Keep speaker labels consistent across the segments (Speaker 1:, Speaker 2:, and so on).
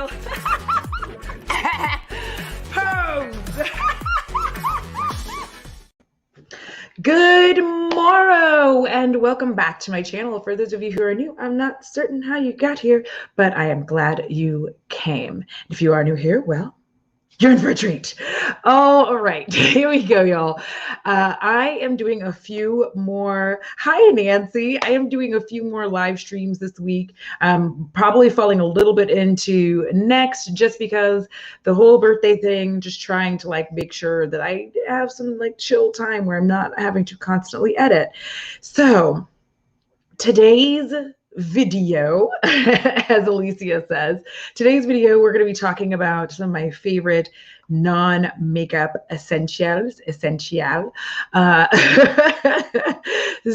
Speaker 1: y'all. Pose. Good morrow and welcome back to my channel. For those of you who are new, I'm not certain how you got here, but I am glad you came. If you are new here, well, you're in for a treat. All right, here we go, y'all. I am doing a few more. Hi, Nancy. I am doing a few more live streams this week. Probably falling a little bit into next, just because the whole birthday thing. Just trying to make sure that I have some chill time where I'm not having to constantly edit. So today's video, as Alicia says, today's video, we're going to be talking about some of my favorite non-makeup essentials.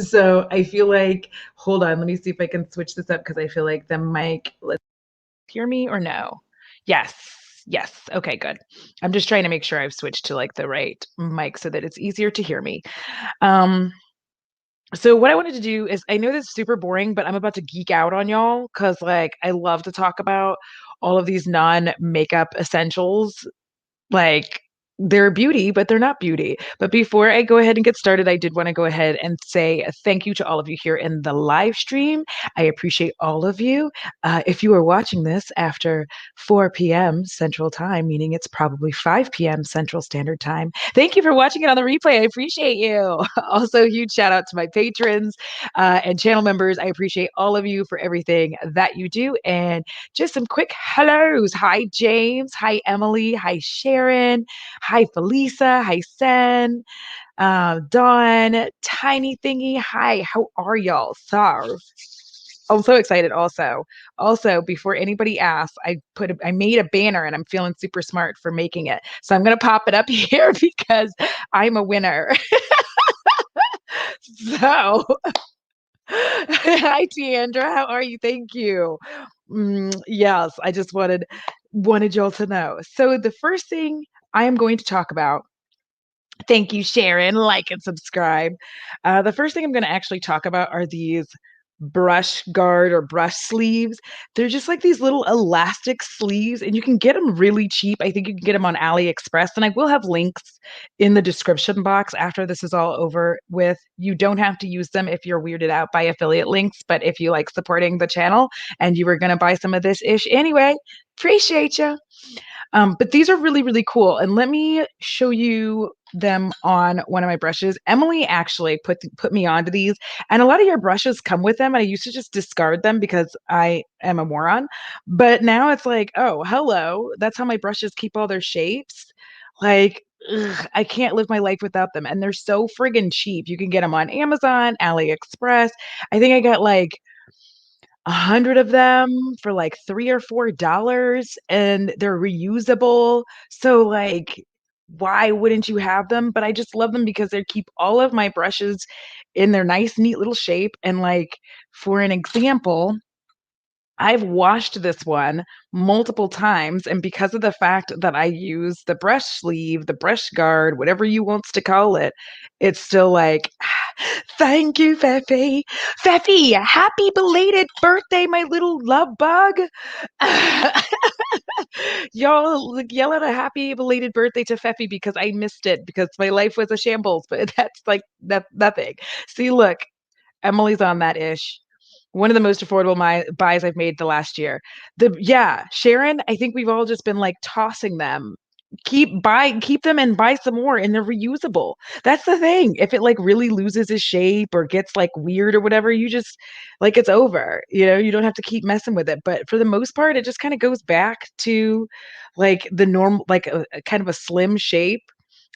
Speaker 1: So I feel like, hold on, let me see if I can switch this up because I feel like the mic, let's hear me or no? Yes. Okay, good. I'm just trying to make sure I've switched to the right mic so that it's easier to hear me. So what I wanted to do is, I know this is super boring, but I'm about to geek out on y'all because I love to talk about all of these non-makeup essentials. They're beauty, but they're not beauty. But before I go ahead and get started, I did want to go ahead and say thank you to all of you here in the live stream. I appreciate all of you. If you are watching this after 4 p.m. Central Time, meaning it's probably 5 p.m. Central Standard Time, thank you for watching it on the replay. I appreciate you. Also, huge shout out to my patrons and channel members. I appreciate all of you for everything that you do. And just some quick hellos. Hi, James. Hi, Emily. Hi, Sharon. Hi, Felisa. Hi, Sen. Dawn. Tiny Thingy. Hi, how are y'all? So, I'm so excited also. Also, before anybody asks, I made a banner and I'm feeling super smart for making it. So I'm going to pop it up here because I'm a winner. So, hi, Tiandra. How are you? Thank you. Yes, I just wanted y'all to know. So the first thing I am going to talk about, thank you, Sharon, like and subscribe. The first thing I'm going to actually talk about are these brush guard or brush sleeves. They're just like these little elastic sleeves, and you can get them really cheap. I think you can get them on AliExpress, and I will have links in the description box after this is all over with. You don't have to use them if you're weirded out by affiliate links, but if you like supporting the channel and you were going to buy some of this ish anyway, appreciate you. But these are really, really cool. And let me show you them on one of my brushes. Emily actually put me onto these, and a lot of your brushes come with them. And I used to just discard them because I am a moron. But now it's like, oh, hello. That's how my brushes keep all their shapes. I can't live my life without them. And they're so friggin' cheap. You can get them on Amazon, AliExpress. I think I got 100 of them for $3 or $4, and they're reusable. So why wouldn't you have them? But I just love them because they keep all of my brushes in their nice, neat little shape. And for an example, I've washed this one multiple times, and because of the fact that I use the brush sleeve, the brush guard, whatever you wants to call it, it's still thank you, Feffy. Feffy, happy belated birthday, my little love bug. Y'all yell at a happy belated birthday to Feffy because I missed it because my life was a shambles, but that's that nothing. See, look, Emily's on that ish. One of the most affordable buys I've made the last year. Sharon, I think we've all just been tossing them. Keep them and buy some more, and they're reusable. That's the thing. If it really loses its shape or gets weird or whatever, you just it's over. You don't have to keep messing with it. But for the most part, it just kind of goes back to the normal, a kind of a slim shape.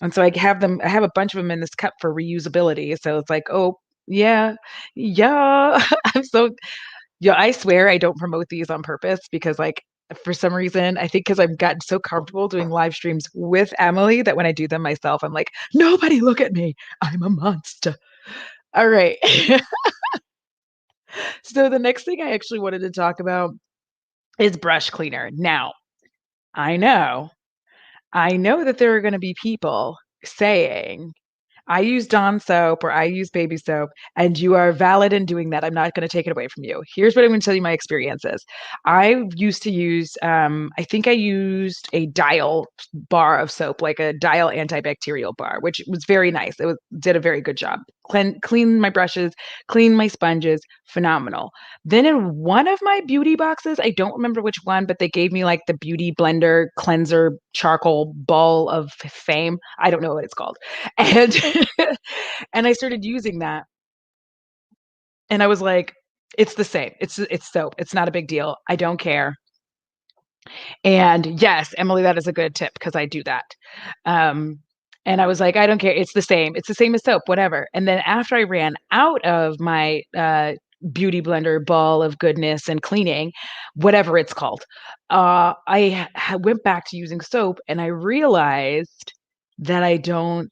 Speaker 1: And so I have a bunch of them in this cup for reusability. So it's oh, yeah. I'm so, yeah, I swear I don't promote these on purpose because for some reason, I think because I've gotten so comfortable doing live streams with Emily that when I do them myself, I'm nobody look at me. I'm a monster. All right. So the next thing I actually wanted to talk about is brush cleaner. Now, I know that there are going to be people saying, I use Dawn soap or I use baby soap, and you are valid in doing that. I'm not going to take it away from you. Here's what I'm going to tell you my experiences. I used to use, I think I used a Dial bar of soap, like a Dial antibacterial bar, which was very nice. Did a very good job. Clean my brushes, clean my sponges, phenomenal. Then in one of my beauty boxes, I don't remember which one, but they gave me like the Beauty Blender cleanser charcoal ball of fame. I don't know what it's called. And and I started using that and I was like, it's the same. It's soap. It's not a big deal. I don't care. And yes, Emily, that is a good tip because I do that. Um, and I was like, I don't care. It's the same. It's the same as soap, whatever. And then after I ran out of my beauty blender ball of goodness and cleaning, whatever it's called, went back to using soap and I realized that I don't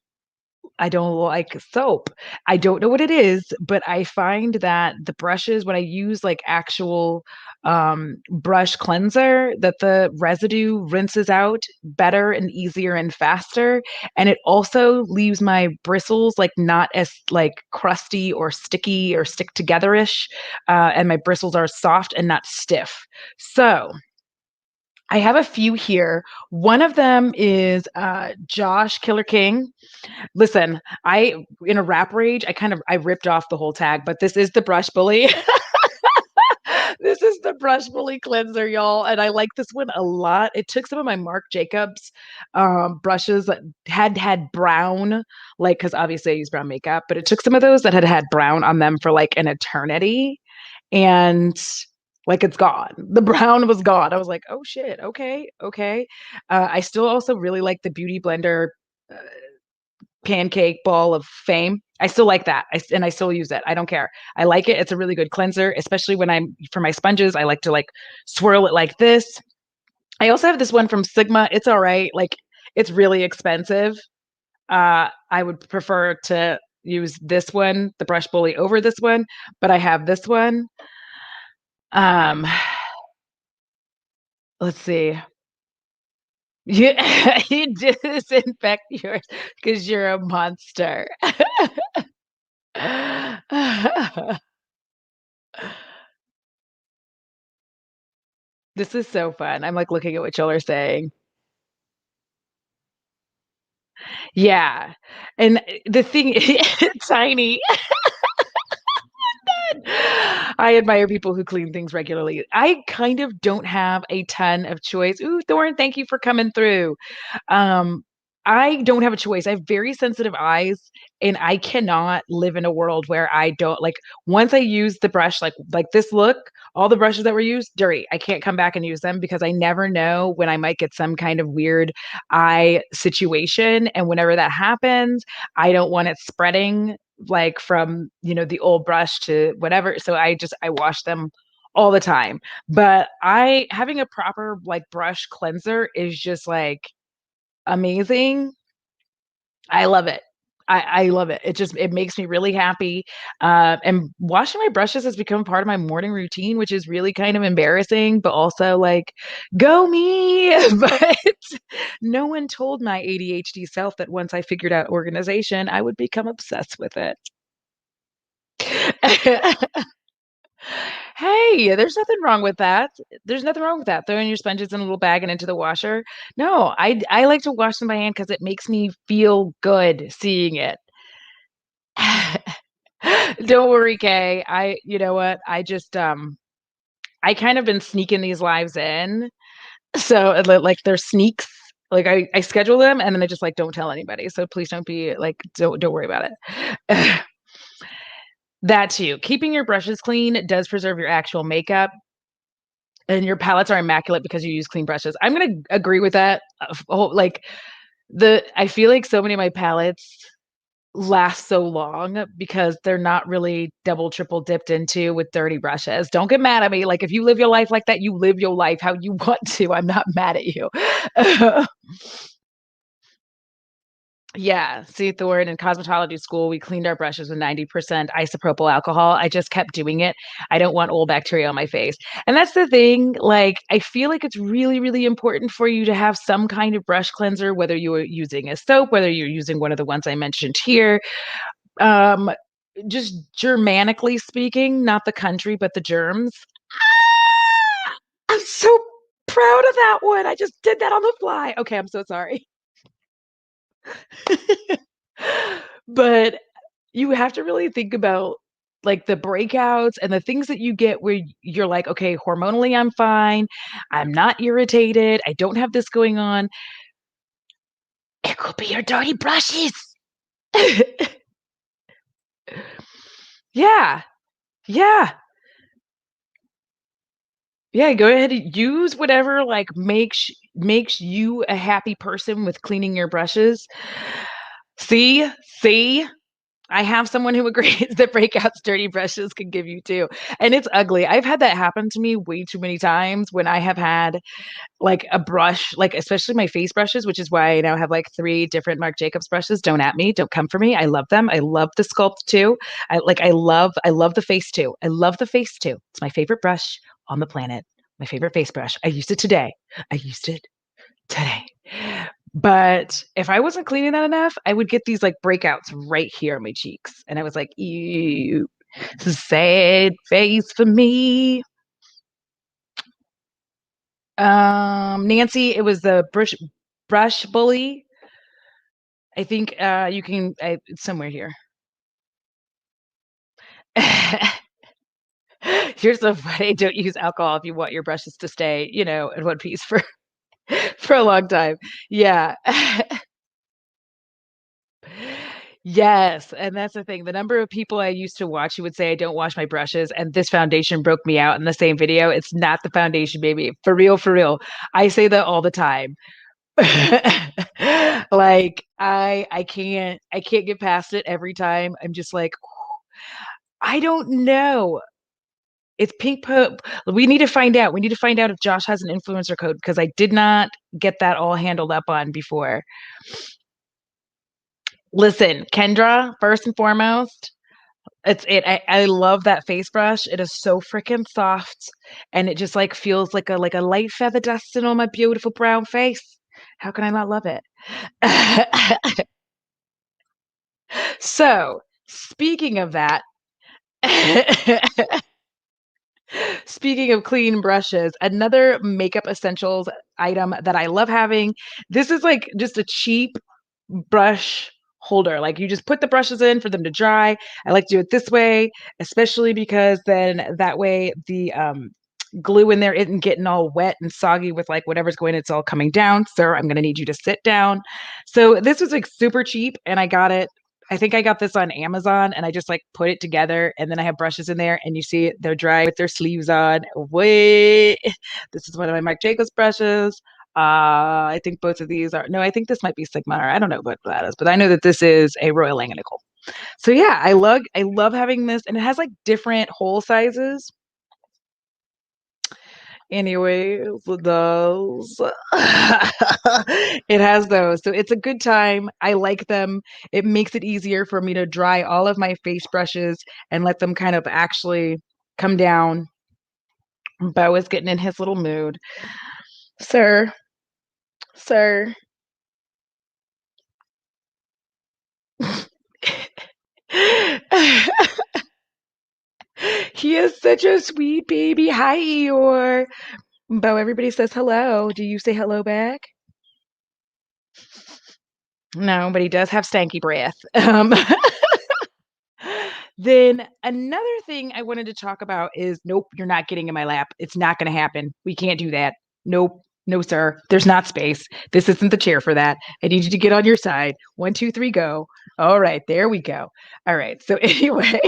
Speaker 1: like soap. I don't know what it is, but I find that the brushes, when I use like actual brush cleanser, that the residue rinses out better and easier and faster. And it also leaves my bristles like not as like crusty or sticky or stick together-ish. And my bristles are soft and not stiff. So I have a few here. One of them is Josh Killer King. Listen, I in a rap rage, I ripped off the whole tag, but this is the brush bully. This is the brush bully cleanser, y'all, and I like this one a lot. It took some of my Marc Jacobs brushes that had brown, like because obviously I use brown makeup, but it took some of those that had brown on them for like an eternity, and like it's gone. The brown was gone. I was like, oh shit, okay, okay. I still also really like the Beauty Blender uh, pancake ball of fame. I still like that. And I still use it. I don't care. I like it. It's a really good cleanser, especially when I'm for my sponges. I like to like swirl it like this. I also have this one from Sigma. It's all right. Like it's really expensive. I would prefer to use this one, the brush bully over this one, but I have this one. Um, let's see. You you disinfect yours because you're a monster. This is so fun. I'm like looking at what y'all are saying. Yeah. And the thing tiny. I admire people who clean things regularly. I kind of don't have a ton of choice. Ooh, Thorn, thank you for coming through. Um, I don't have a choice. I have very sensitive eyes, and I cannot live in a world where I don't like once I use the brush, like this look, all the brushes that were used, dirty. I can't come back and use them because I never know when I might get some kind of weird eye situation. And whenever that happens, I don't want it spreading like from, the old brush to whatever. So I wash them all the time. But I having a proper like brush cleanser is just like amazing. I love it. I love it. It makes me really happy. And washing my brushes has become part of my morning routine, which is really kind of embarrassing, but also like, go me. But no one told my ADHD self that once I figured out organization, I would become obsessed with it. Hey, there's nothing wrong with that. There's nothing wrong with that. Throwing your sponges in a little bag and into the washer. No, I like to wash them by hand because it makes me feel good seeing it. Don't worry, Kay. You know what? I kind of been sneaking these lives in. So like they're sneaks. Like I schedule them and then I just like don't tell anybody. So please don't be like don't worry about it. That too. Keeping your brushes clean does preserve your actual makeup, and your palettes are immaculate because you use clean brushes. I'm gonna agree with that. Like I feel like so many of my palettes last so long because they're not really double, triple dipped into with dirty brushes. Don't get mad at me. Like if you live your life like that, you live your life how you want to. I'm not mad at you. Yeah, see, Thorne in cosmetology school, we cleaned our brushes with 90% isopropyl alcohol. I just kept doing it. I don't want old bacteria on my face. And that's the thing, like, I feel like it's really, really important for you to have some kind of brush cleanser, whether you're using a soap, whether you're using one of the ones I mentioned here. Um, just Germanically speaking, not the country, but the germs. Ah! I'm so proud of that one. I just did that on the fly. Okay, I'm so sorry. But you have to really think about, like, the breakouts and the things that you get where you're like, "Okay, hormonally, I'm fine. I'm not irritated. I don't have this going on." It could be your dirty brushes. Yeah. Yeah. Yeah, go ahead and use whatever, like, makes you a happy person with cleaning your brushes. See? See? I have someone who agrees that breakouts dirty brushes can give you too, and it's ugly. I've had that happen to me way too many times when I have had, like, a brush, like, especially my face brushes, which is why I now have, like, 3 different Marc Jacobs brushes. Don't at me, don't come for me. I love them. I love the Sculpt too. I love the face too. I love the face too. It's my favorite brush on the planet. My favorite face brush. I used it today. I used it today. But if I wasn't cleaning that enough, I would get these, like, breakouts right here on my cheeks, and I was like, "Ew, it's a sad face for me." Nancy, it was the brush bully. I think, you can it's somewhere here. Here's the funny, don't use alcohol if you want your brushes to stay, in one piece for for a long time. Yeah. Yes, and that's the thing. The number of people I used to watch who would say, "I don't wash my brushes," and this foundation broke me out in the same video. It's not the foundation, baby. For real, for real. I say that all the time. Like, I can't get past it every time. I'm just like, I don't know. It's pink poop. We need to find out. We need to find out if Josh has an influencer code because I did not get that all handled up on before. Listen, Kendra, first and foremost, I love that face brush. It is so freaking soft, and it just, like, feels like a light feather dusting on my beautiful brown face. How can I not love it? So, speaking of that, speaking of clean brushes, another makeup essentials item that I love having, this is, like, just a cheap brush holder. Like, you just put the brushes in for them to dry. I like to do it this way, especially because then that way the, glue in there isn't getting all wet and soggy with, like, whatever's going it's all coming down. "Sir, I'm gonna need you to sit down." So, this was, like, super cheap, and I think I got this on Amazon, and I just, like, put it together, and then I have brushes in there, and you see it, they're dry with their sleeves on. Wait, this is one of my Marc Jacobs brushes. I think both of these are no, I think this might be Sigma, or I don't know what that is, but I know that this is a Royal Langanical. So, yeah, I love having this, and it has, like, different hole sizes. Anyways, those. It has those, so it's a good time. I like them. It makes it easier for me to dry all of my face brushes and let them kind of actually come down. Beau is getting in his little mood. "Sir, sir." He is such a sweet baby. Hi, Eeyore. Beau, everybody says hello. Do you say hello back? No, but he does have stanky breath. Then another thing I wanted to talk about is nope, you're not getting in my lap. It's not going to happen. We can't do that. Nope. No, sir. There's not space. This isn't the chair for that. I need you to get on your side. One, two, three, go. All right, there we go. All right. So anyway,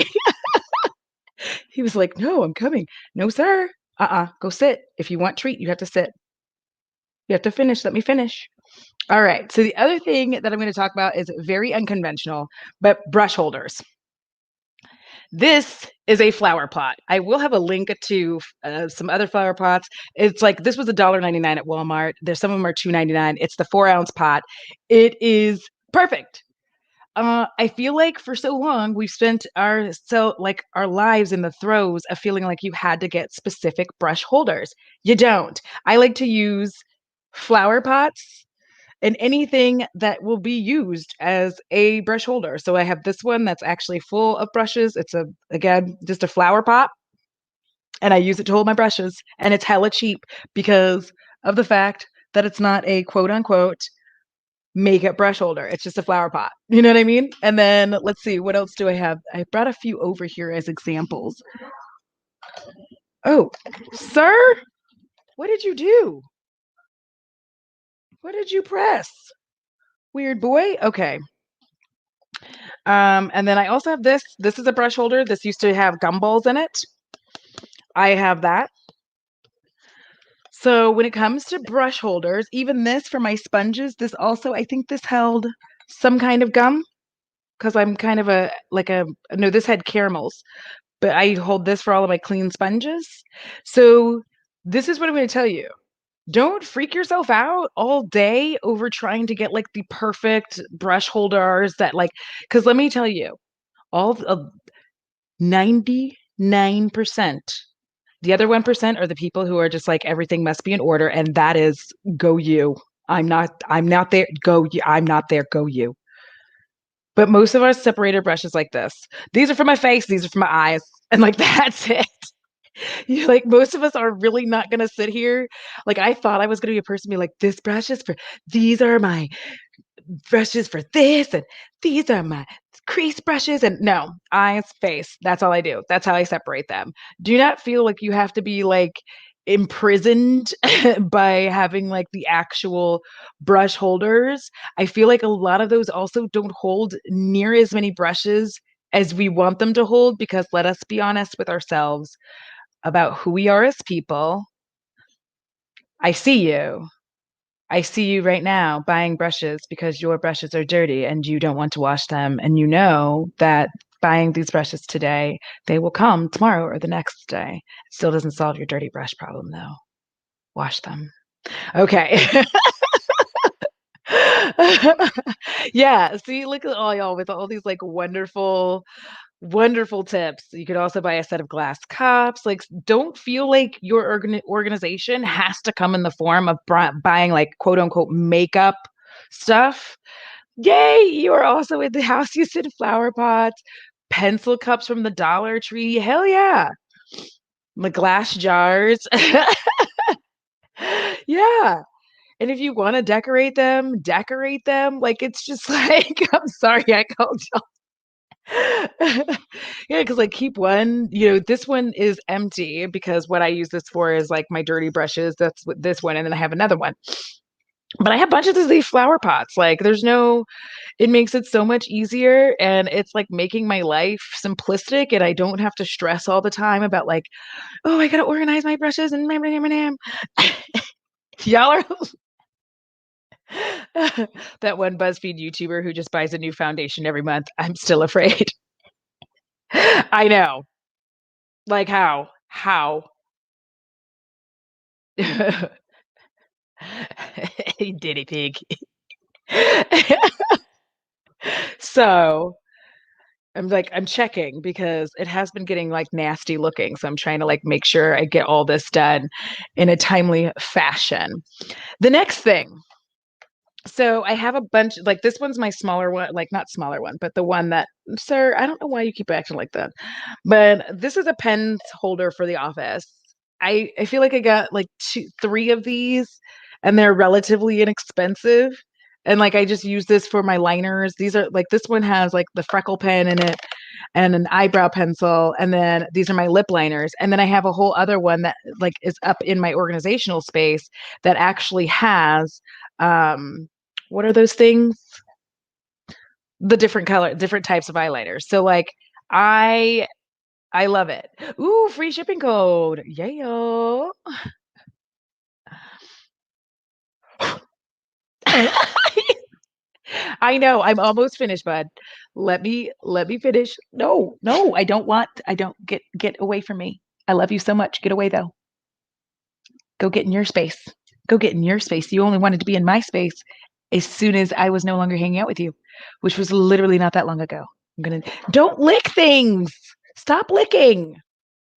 Speaker 1: he was like, "No, I'm coming." "No, sir. Go sit. If you want treat, you have to sit. You have to finish. Let me finish." All right. So the other thing that I'm going to talk about is very unconventional, but brush holders. This is a flower pot. I will have a link to some other flower pots. It's like this was $1.99 at Walmart. There's some of them are $2.99. It's the 4-ounce pot. It is. Perfect. I feel like for so long we've spent our lives in the throes of feeling like you had to get specific brush holders. You don't. I like to use flower pots and anything that will be used as a brush holder. So I have this one that's actually full of brushes. It's a again just a flower pot, and I use it to hold my brushes, and it's hella cheap because of the fact that it's not a quote unquote makeup brush holder. It's just a flower pot. You know what I mean? And then let's see, what else do I have? I brought a few over here as examples. Oh, sir, what did you do? What did you press? Weird boy. Okay. And then I also have this. This is a brush holder. This used to have gumballs in it. I have that. So when it comes to brush holders, even this for my sponges, this also, I think this held some kind of gum because I'm kind of no, this had caramels, but I hold this for all of my clean sponges. So this is what I'm going to tell you. Don't freak yourself out all day over trying to get like the perfect brush holders that like, because let me tell you, all of 99%. The other 1% are the people who are just like everything must be in order, and that is go you. I'm not there. Go you. I'm not there. Go you. But most of our separator brushes like this. These are for my face, these are for my eyes. And like that's it. You like most of us are really not gonna sit here. Like I thought I was gonna be a person be like, this brush is for these are my brushes for this and these are my crease brushes and no eyes face, that's all I do, that's how I separate them. Do not feel like you have to be like imprisoned by having like the actual brush holders. I feel like a lot of those also don't hold near as many brushes as we want them to hold because let us be honest with ourselves about who we are as people. I see you. I see you right now buying brushes because your brushes are dirty and you don't want to wash them. And you know that buying these brushes today, they will come tomorrow or the next day. Still doesn't solve your dirty brush problem, though. Wash them. Okay. Yeah. See, look at all y'all with all these like wonderful wonderful tips. You could also buy a set of glass cups. Like, don't feel like your organization has to come in the form of buying like quote unquote makeup stuff. Yay, you are also in the house using flower pots, pencil cups from the Dollar Tree. Hell yeah. The glass jars. Yeah. And if you want to decorate them. Like, it's just like, I'm sorry, I called yeah, because like keep one, this one is empty because what I use this for is like my dirty brushes. That's what this one, and then I have another one. But I have bunches of these flower pots. Like there's no, it makes it so much easier and it's like making my life simplistic and I don't have to stress all the time about like, oh, I gotta organize my brushes and y'all are that one BuzzFeed YouTuber who just buys a new foundation every month. I'm still afraid. I know. Like how? How? Diddy pig. So I'm checking because it has been getting like nasty looking. So I'm trying to like make sure I get all this done in a timely fashion. The next thing. So I have a bunch, like this one's my smaller one, like not smaller one, but the one that, sir, I don't know why you keep acting like that. But this is a pen holder for the office. I feel like I got like three of these and they're relatively inexpensive. And like I just use this for my liners. These are like this one has like the freckle pen in it and an eyebrow pencil. And then these are my lip liners. And then I have a whole other one that like is up in my organizational space that actually has what are those things? The different color, different types of eyeliners. So like I I love it. Ooh, free shipping code. Yeah. I know. I'm almost finished, bud. Let me finish. No, no, I don't get away from me. I love you so much. Get away though. Go get in your space. Go get in your space. You only wanted to be in my space as soon as I was no longer hanging out with you, which was literally not that long ago. I'm gonna don't lick things. Stop licking.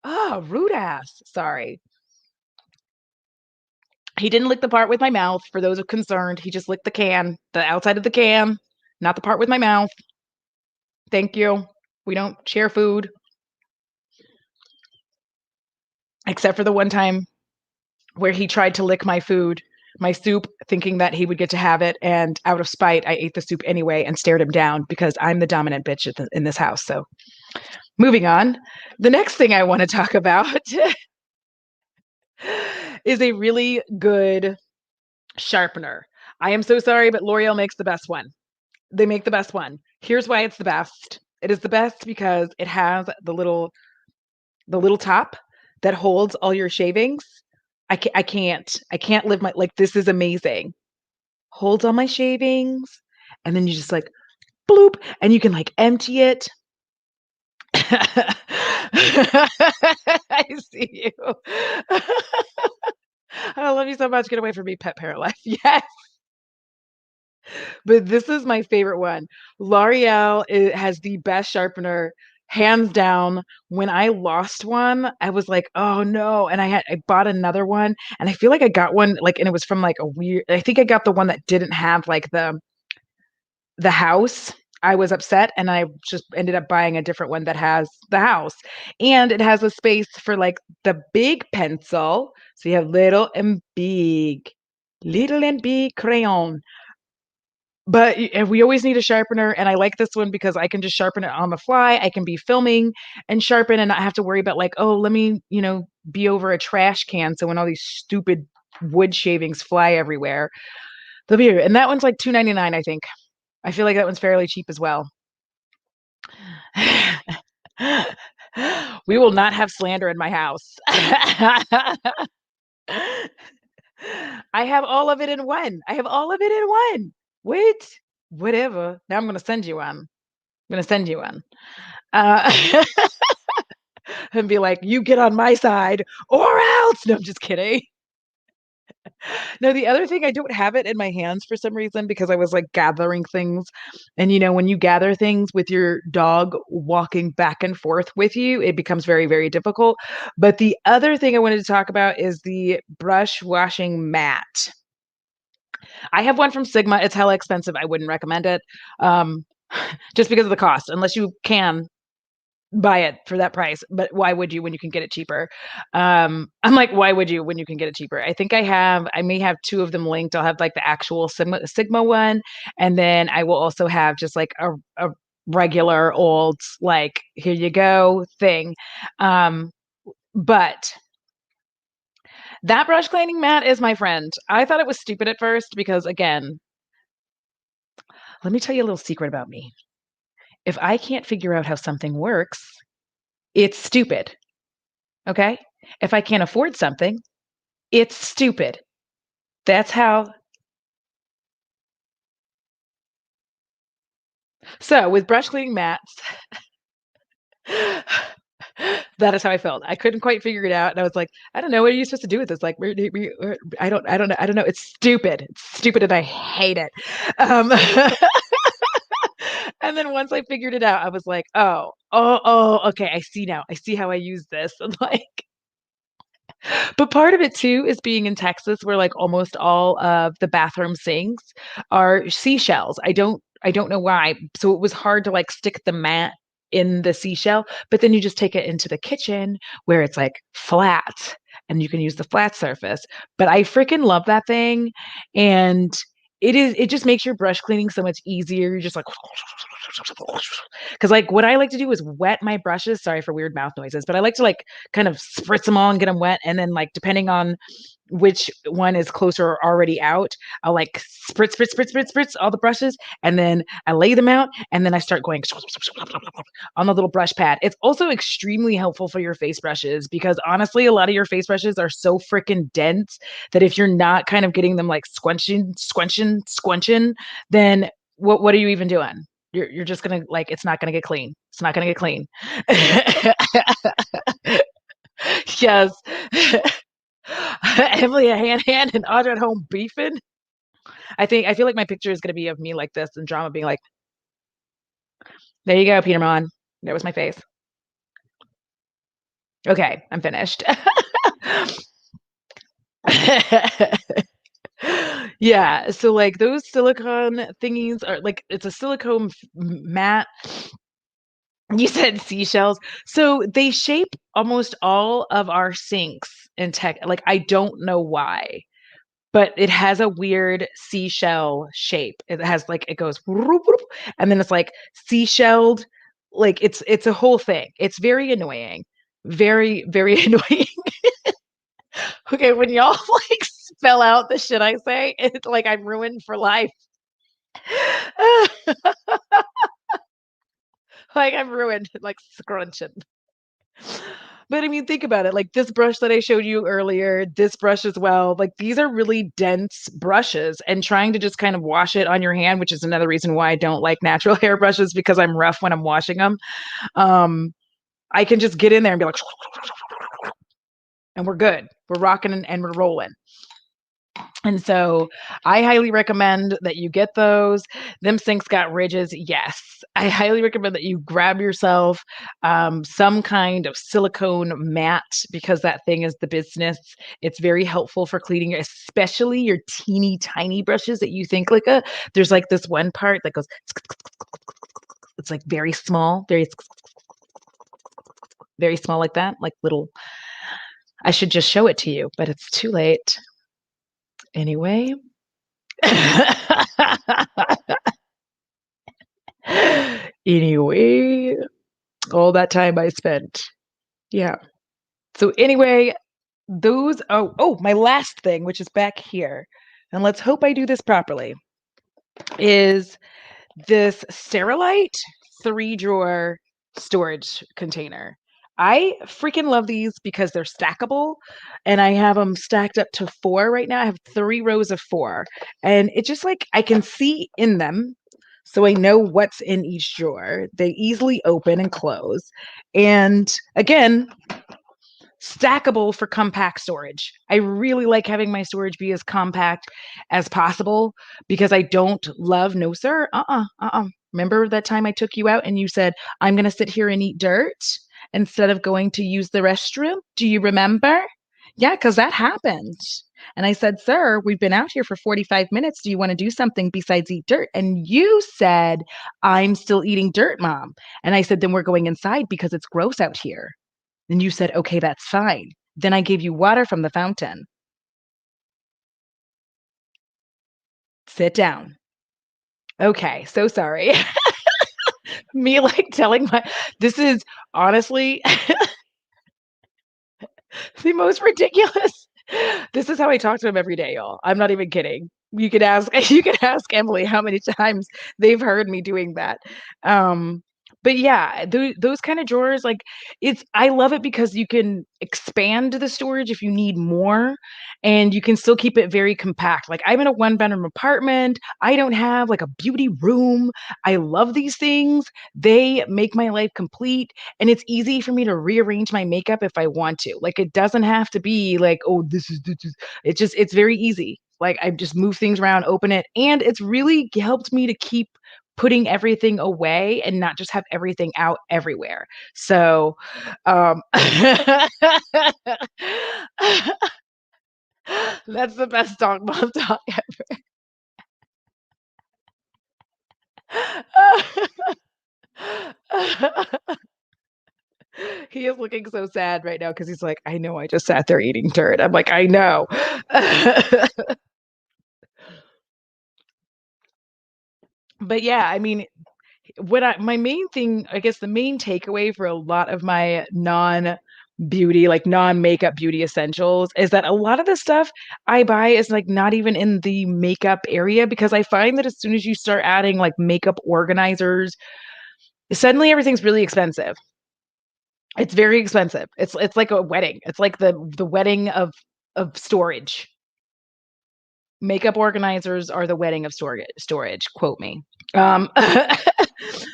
Speaker 1: Oh, rude ass. Sorry. He didn't lick the part with my mouth. For those concerned, he just licked the can, the outside of the can, not the part with my mouth. Thank you. We don't share food, except for the one time where he tried to lick my food, my soup, thinking that he would get to have it. And out of spite, I ate the soup anyway and stared him down because I'm the dominant bitch in this house. So moving on. The next thing I want to talk about is a really good sharpener. I am so sorry, but L'Oreal makes the best one. They make the best one. Here's why it's the best. It is the best because it has the little top that holds all your shavings. I can't live my like this is amazing. Holds all my shavings and then you just like bloop and you can like empty it. I see you. I love you so much. Get away from me, pet paralife. Yes. But this is my favorite one. L'Oreal has the best sharpener, hands down. When I lost one, I was like, "Oh no!" And I bought another one, and I feel like I got one like, and it was from like a weird. I think I got the one that didn't have like the house. I was upset, and I just ended up buying a different one that has the house, and it has a space for like the big pencil. So you have little and big crayon. But and we always need a sharpener, and I like this one because I can just sharpen it on the fly. I can be filming and sharpen and not have to worry about like, oh, let me, be over a trash can. So when all these stupid wood shavings fly everywhere, they'll be here. And that one's like $2.99, I think. I feel like that one's fairly cheap as well. We will not have slander in my house. I have all of it in one. I have all of it in one. Wait, whatever. Now I'm gonna send you one. I'm gonna send you one. Uh, and be like, "You get on my side or else." No, I'm just kidding. No, the other thing, I don't have it in my hands for some reason because I was like gathering things. And when you gather things with your dog walking back and forth with you, it becomes very, very difficult. But the other thing I wanted to talk about is the brush washing mat. I have one from Sigma. It's hella expensive. I wouldn't recommend it. Um, just because of the cost, unless you can buy it for that price. But why would you when you can get it cheaper? I'm like, why would you when you can get it cheaper? I may have two of them linked. I'll have like the actual Sigma one, and then I will also have just like a regular old like here you go thing. Um, but that brush cleaning mat is my friend. I thought it was stupid at first because again, let me tell you a little secret about me. If I can't figure out how something works, it's stupid. Okay? If I can't afford something, it's stupid. That's how. So, with brush cleaning mats, that is how I felt. I couldn't quite figure it out, and I was like, "I don't know. What are you supposed to do with this? Like, I don't know. It's stupid. It's stupid, and I hate it." Um, and then once I figured it out, I was like, "Oh, okay. I see now. I see how I use this." And like, but part of it too is being in Texas where like almost all of the bathroom sinks are seashells. I don't know why. So it was hard to like stick the mat in the seashell, but then you just take it into the kitchen where it's like flat and you can use the flat surface. But I freaking love that thing. And it just makes your brush cleaning so much easier. You're just like because like what I like to do is wet my brushes. Sorry for weird mouth noises, but I like to like kind of spritz them all and get them wet. And then like depending on which one is closer or already out, I'll like spritz all the brushes, and then I lay them out, and then I start going on the little brush pad. It's also extremely helpful for your face brushes because honestly, a lot of your face brushes are so freaking dense that if you're not kind of getting them like squunching, then what are you even doing? You're just gonna like it's not gonna get clean. It's not gonna get clean. Yes. Emily a hand and Audra at home beefing. I feel like my picture is gonna be of me like this and drama being like, "There you go, Peter Mon. There was my face. Okay, I'm finished." Yeah, so, like, those silicone thingies are like it's a silicone mat. You said seashells. So, they shape almost all of our sinks in tech like, I don't know why, but it has a weird seashell shape. It has, like it goes whoop, whoop, and then it's, like, seashelled, like, it's a whole thing. It's very annoying. Very, very annoying. Okay, when y'all, like, spell out the shit I say, it's like I'm ruined for life. Like, I'm ruined, like, scrunching. But, I mean, think about it, like, this brush that I showed you earlier, this brush as well, like, these are really dense brushes, and trying to just kind of wash it on your hand, which is another reason why I don't like natural hair brushes because I'm rough when I'm washing 'em. Um, I can just get in there and be like, and we're good. We're rocking and we're rolling. And so I highly recommend that you get those. Them sinks got ridges. Yes. I highly recommend that you grab yourself some kind of silicone mat because that thing is the business. It's very helpful for cleaning, especially your teeny tiny brushes that you think like there's like this one part that goes, it's like very small, very small like that, like little. I should just show it to you, but it's too late. Anyway. Anyway, all that time I spent. Yeah. So anyway, my last thing, which is back here, and let's hope I do this properly, is this Sterilite 3-drawer storage container. I freaking love these because they're stackable, and I have them stacked up to 4 right now. I have 3 rows of 4, and it's just like I can see in them, so I know what's in each drawer. They easily open and close, and again, stackable for compact storage. I really like having my storage be as compact as possible because I don't love no sir. Remember that time I took you out and you said, "I'm gonna sit here and eat dirt instead of going to use the restroom?" Do you remember? Yeah, because that happened. And I said, "Sir, we've been out here for 45 minutes. Do you want to do something besides eat dirt?" And you said, "I'm still eating dirt, Mom." And I said, "Then we're going inside because it's gross out here." And you said, "Okay, that's fine." Then I gave you water from the fountain. Sit down. Okay, so sorry. Me, like, telling my this is honestly the most ridiculous. This is how I talk to him every day, y'all. I'm not even kidding. You could ask you could ask Emily how many times they've heard me doing that. Um, but yeah, those kind of drawers, like it's I love it because you can expand the storage if you need more, and you can still keep it very compact. Like I'm in a one-bedroom apartment. I don't have like a beauty room. I love these things. They make my life complete, and it's easy for me to rearrange my makeup if I want to. Like it doesn't have to be like, oh, this is it's very easy. Like I just move things around, open it, and it's really helped me to keep putting everything away and not just have everything out everywhere. So, that's the best dog mom talk ever. He is looking so sad right now because he's like, "I know I just sat there eating dirt." I'm like, "I know." But yeah, I mean, what I my main thing, I guess the main takeaway for a lot of my non-beauty, like non-makeup beauty essentials is that a lot of the stuff I buy is like not even in the makeup area because I find that as soon as you start adding like makeup organizers, suddenly everything's really expensive. It's very expensive. It's like a wedding. It's like the wedding of storage. Makeup organizers are the wedding of storage, quote me. Um,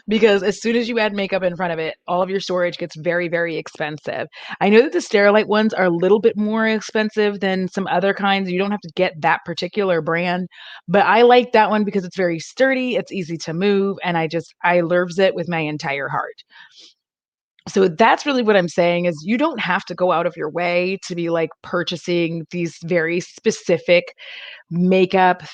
Speaker 1: Because as soon as you add makeup in front of it, all of your storage gets very, very expensive. I know that the Sterilite ones are a little bit more expensive than some other kinds. You don't have to get that particular brand, but I like that one because it's very sturdy, it's easy to move, and I loves it with my entire heart. So that's really what I'm saying is you don't have to go out of your way to be like purchasing these very specific makeup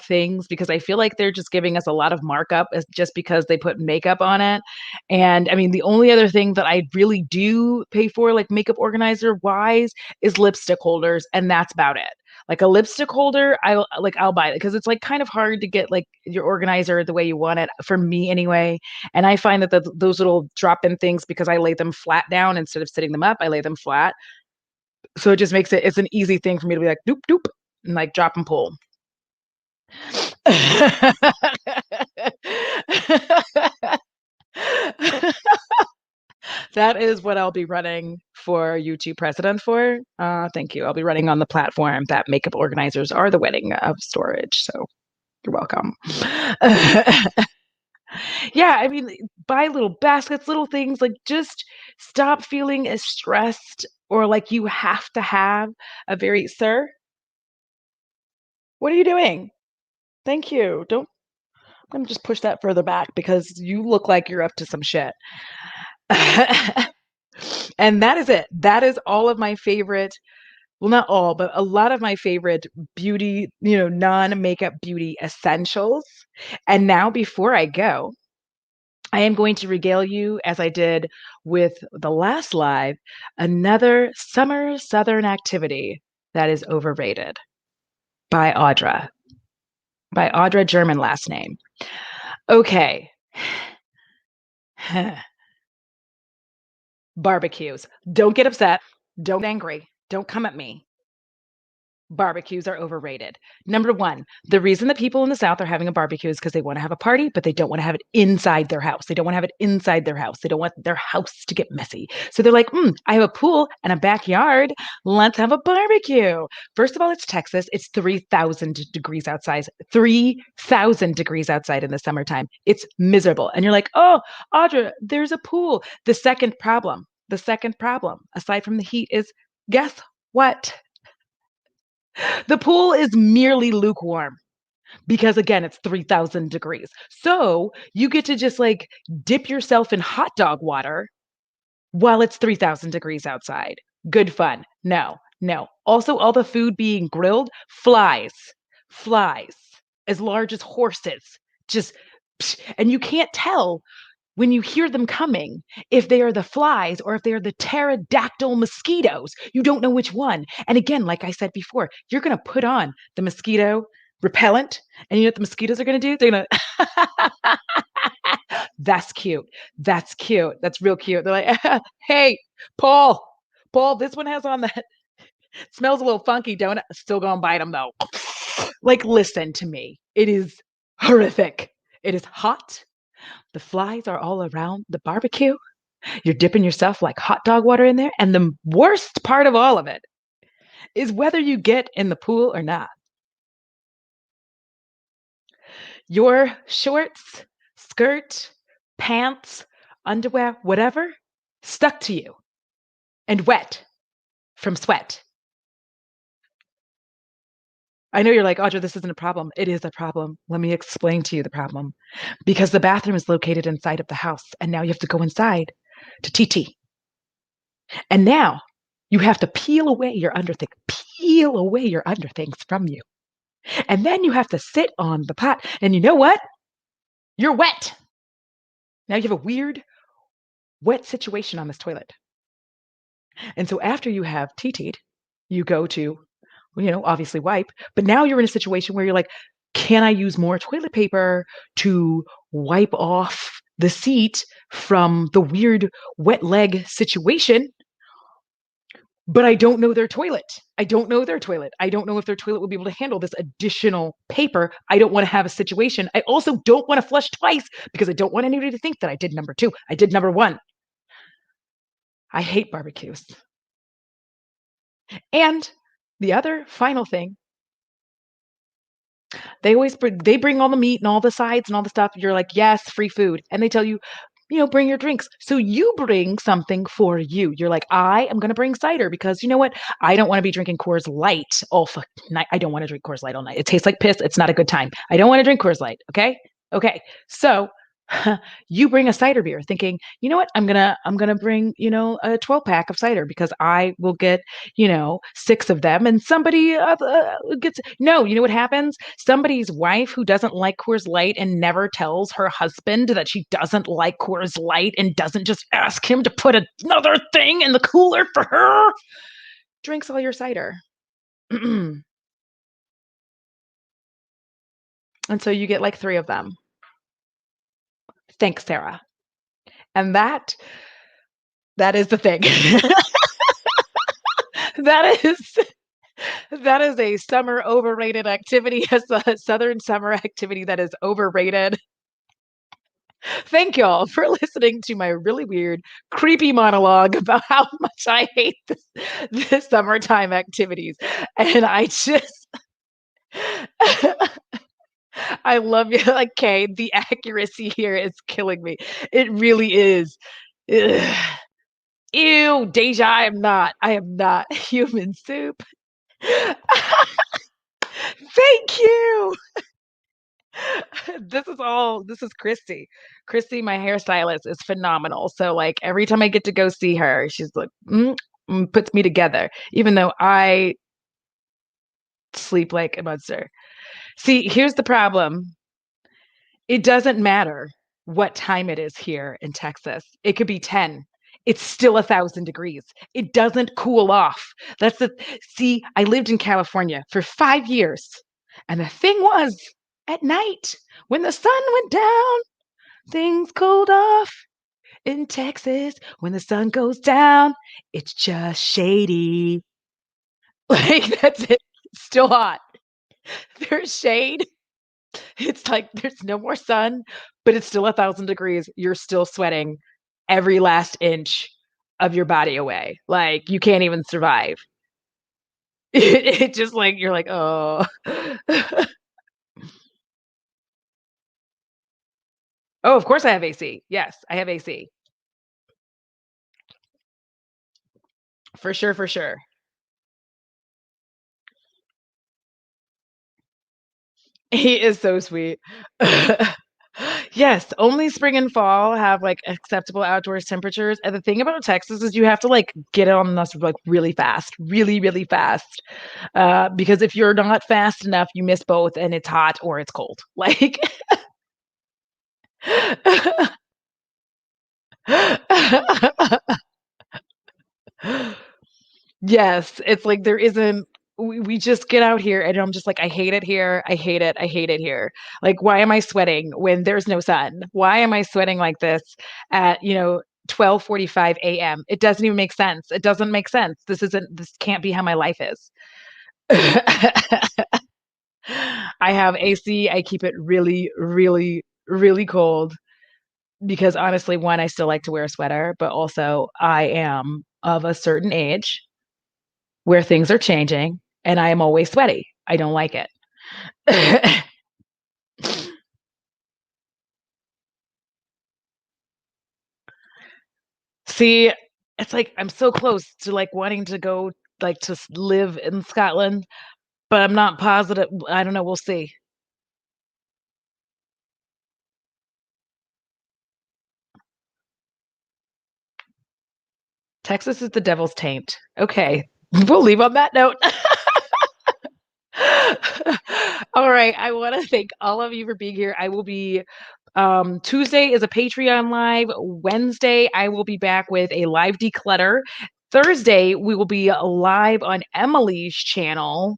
Speaker 1: things because I feel like they're just giving us a lot of markup as just because they put makeup on it. And I mean, the only other thing that I really do pay for, like makeup organizer wise, is lipstick holders, and that's about it. Like a lipstick holder, I'll buy it because it's like kind of hard to get like your organizer the way you want it for me anyway. And I find that those little drop-in things because I lay them flat down instead of sitting them up, I lay them flat. So it just makes it's an easy thing for me to be like doop doop and like drop and pull. That is what I'll be running for YouTube president for. Thank you. I'll be running on the platform that makeup organizers are the wedding of storage. So you're welcome. Yeah, I mean, buy little baskets, little things like just stop feeling as stressed or like you have to have a very, sir, what are you doing? Thank you. Don't, I'm gonna just push that further back because you look like you're up to some shit. And that is it. That is all of my favorite, well, not all, but a lot of my favorite beauty, non-makeup beauty essentials. And now before I go, I am going to regale you, as I did with the last live, another summer southern activity that is overrated by Audra. By Audra, German last name. Okay. Barbecues. Don't get upset. Don't get angry. Don't come at me. Barbecues are overrated. Number one, the reason that people in the South are having a barbecue is because they want to have a party, but they don't want to have it inside their house. They don't want to have it inside their house. They don't want their house to get messy. So they're like, I have a pool and a backyard. Let's have a barbecue. First of all, it's Texas. It's 3,000 degrees outside. 3,000 degrees outside in the summertime. It's miserable. And you're like, oh, Audra, there's a pool. The second problem, aside from the heat, is guess what? The pool is merely lukewarm because again, it's 3,000 degrees. So you get to just like dip yourself in hot dog water while it's 3,000 degrees outside. Good fun. No, no. Also, all the food being grilled, flies as large as horses. Just, and you can't tell when you hear them coming, if they are the flies or if they are the pterodactyl mosquitoes, you don't know which one. And again, like I said before, you're going to put on the mosquito repellent, and you know what the mosquitoes are going to do? They're going to, that's cute. That's cute. That's real cute. They're like, hey, Paul, this one has on that. Smells a little funky, don't it? Still going to bite them though. Like, listen to me. It is horrific. It is hot. The flies are all around the barbecue. You're dipping yourself like hot dog water in there. And the worst part of all of it is whether you get in the pool or not. Your shorts, skirt, pants, underwear, whatever, stuck to you and wet from sweat. I know you're like, Audra, this isn't a problem. It is a problem. Let me explain to you the problem. Because the bathroom is located inside of the house, and now you have to go inside to TT. And now you have to peel away your underthings from you. And then you have to sit on the pot. And you know what? You're wet. Now you have a weird, wet situation on this toilet. And so after you have TT'd, you go to, obviously wipe. But now you're in a situation where you're like, can I use more toilet paper to wipe off the seat from the weird wet leg situation? But I don't know their toilet. I don't know their toilet. I don't know if their toilet will be able to handle this additional paper. I don't want to have a situation. I also don't want to flush twice because I don't want anybody to think that I did number two. I did number one. I hate barbecues. And the other final thing they bring all the meat and all the sides and all the stuff. You're like, "Yes, free food." And they tell you, bring your drinks. So you bring something for you. You're like, "I am gonna bring cider because you know what? I don't wanna be drinking Coors Light all fucking night. I don't wanna drink Coors Light all night. It tastes like piss. It's not a good time. I don't wanna drink Coors Light, okay? Okay." So you bring a cider beer thinking, "You know what? I'm gonna bring, a 12-pack of cider because I will get, 6 of them and somebody gets." No, you know what happens? Somebody's wife who doesn't like Coors Light and never tells her husband that she doesn't like Coors Light and doesn't just ask him to put another thing in the cooler for her, drinks all your cider. And so you get like 3 of them. Thanks, Sarah. And that is the thing. That is that is a summer overrated activity. It's a southern summer activity that is overrated. Thank y'all for listening to my really weird, creepy monologue about how much I hate this summertime activities. And I just I love you. Like, Kay, the accuracy here is killing me. It really is. Ugh. Ew, Deja, I am not human soup. Thank you. This is Christy. Christy, my hairstylist, is phenomenal. So like every time I get to go see her, she's like, puts me together, even though I sleep like a monster. See, here's the problem. It doesn't matter what time it is here in Texas. It could be 10. It's still 1,000 degrees. It doesn't cool off. That's the See, I lived in California for 5 years. And the thing was, at night, when the sun went down, things cooled off. In Texas, when the sun goes down, it's just shady. Like, that's it. It's still hot. There's shade. It's like there's no more sun, but it's still 1,000 degrees. You're still sweating every last inch of your body away. Like you can't even survive. It just like you're like, oh. Oh, of course I have AC. Yes, I have AC. For sure, for sure. He is so sweet. Yes, only spring and fall have, like, acceptable outdoors temperatures, and the thing about Texas is you have to, like, get on this, like, really fast, really, really fast, because if you're not fast enough, you miss both, and it's hot or it's cold. Like Yes, it's like there isn't we just get out here and I'm just like, "I hate it here. I hate it. I hate it here." Like, why am I sweating when there's no sun? Why am I sweating like this at, 12:45 AM? It doesn't even make sense. It doesn't make sense. This can't be how my life is. I have AC. I keep it really, really, really cold because honestly, 1, I still like to wear a sweater, but also I am of a certain age where things are changing and I am always sweaty. I don't like it. See, it's like I'm so close to like wanting to go like to live in Scotland, but I'm not positive. I don't know. We'll see. Texas is the devil's taint. Okay. We'll leave on that note. All right. I want to thank all of you for being here. I will be Tuesday is a Patreon live. Wednesday, I will be back with a live declutter. Thursday, we will be live on Emily's channel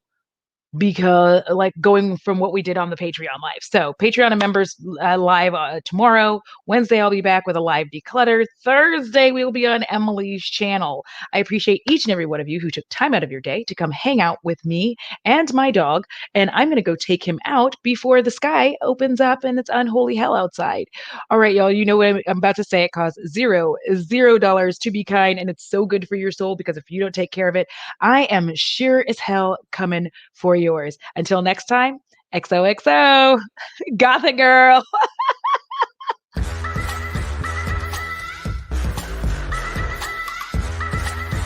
Speaker 1: because like going from what we did on the Patreon live. So Patreon and members live tomorrow. Wednesday, I'll be back with a live declutter. Thursday, we will be on Emily's channel. I appreciate each and every one of you who took time out of your day to come hang out with me and my dog. And I'm going to go take him out before the sky opens up and it's unholy hell outside. All right, y'all, you know what I'm about to say. It costs $0 to be kind. And it's so good for your soul because if you don't take care of it, I am sure as hell coming for yours. Until next time, XOXO, Gothic girl.